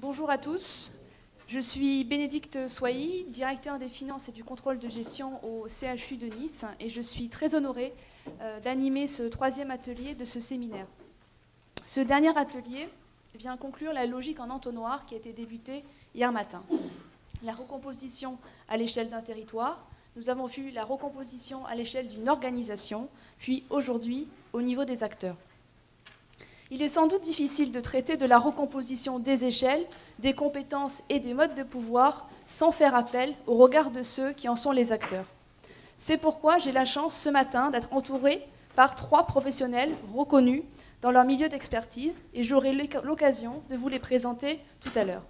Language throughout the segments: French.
Bonjour à tous, je suis Bénédicte Soilly, directeur des finances et du contrôle de gestion au CHU de Nice, et je suis très honorée d'animer ce troisième atelier de ce séminaire. Ce dernier atelier vient conclure la logique en entonnoir qui a été débutée hier matin. La recomposition à l'échelle d'un territoire, nous avons vu la recomposition à l'échelle d'une organisation, puis aujourd'hui au niveau des acteurs. Il est sans doute difficile de traiter de la recomposition des échelles, des compétences et des modes de pouvoir sans faire appel au regard de ceux qui en sont les acteurs. C'est pourquoi j'ai la chance ce matin d'être entourée par 3 professionnels reconnus dans leur milieu d'expertise et j'aurai l'occasion de vous les présenter tout à l'heure.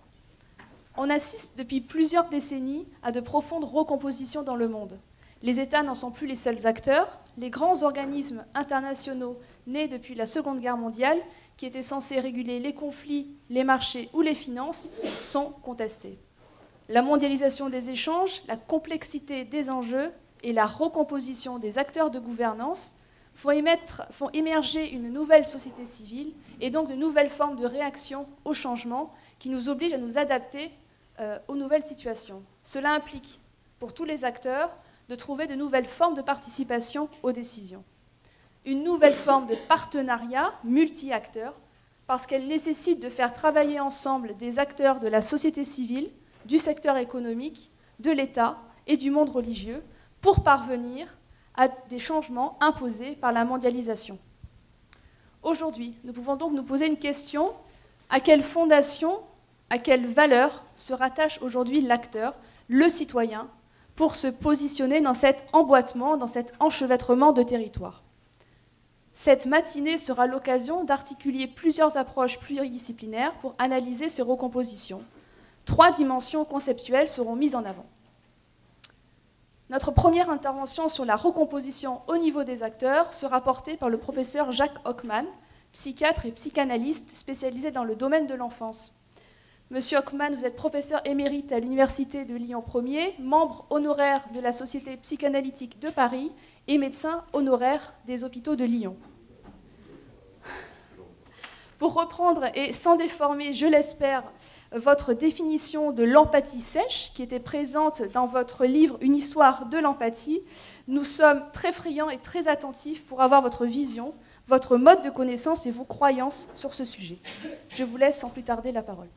On assiste depuis plusieurs décennies à de profondes recompositions dans le monde. Les États n'en sont plus les seuls acteurs. Les grands organismes internationaux nés depuis la Seconde Guerre mondiale, qui étaient censés réguler les conflits, les marchés ou les finances, sont contestés. La mondialisation des échanges, la complexité des enjeux et la recomposition des acteurs de gouvernance font émerger une nouvelle société civile et donc de nouvelles formes de réaction au changement qui nous obligent à nous adapter aux nouvelles situations. Cela implique, pour tous les acteurs, de trouver de nouvelles formes de participation aux décisions. Une nouvelle forme de partenariat multi-acteurs, parce qu'elle nécessite de faire travailler ensemble des acteurs de la société civile, du secteur économique, de l'État et du monde religieux, pour parvenir à des changements imposés par la mondialisation. Aujourd'hui, nous pouvons donc nous poser une question: à quelle fondation, à quelle valeur se rattache aujourd'hui l'acteur, le citoyen, pour se positionner dans cet emboîtement, dans cet enchevêtrement de territoire. Cette matinée sera l'occasion d'articuler plusieurs approches pluridisciplinaires pour analyser ces recompositions. 3 dimensions conceptuelles seront mises en avant. Notre première intervention sur la recomposition au niveau des acteurs sera portée par le professeur Jacques Hockman, psychiatre et psychanalyste spécialisé dans le domaine de l'enfance. Monsieur Hockman, vous êtes professeur émérite à l'Université de Lyon 1er, membre honoraire de la Société psychanalytique de Paris et médecin honoraire des hôpitaux de Lyon. Pour reprendre, et sans déformer, je l'espère, votre définition de l'empathie sèche, qui était présente dans votre livre « Une histoire de l'empathie », nous sommes très friands et très attentifs pour avoir votre vision, votre mode de connaissance et vos croyances sur ce sujet. Je vous laisse sans plus tarder la parole.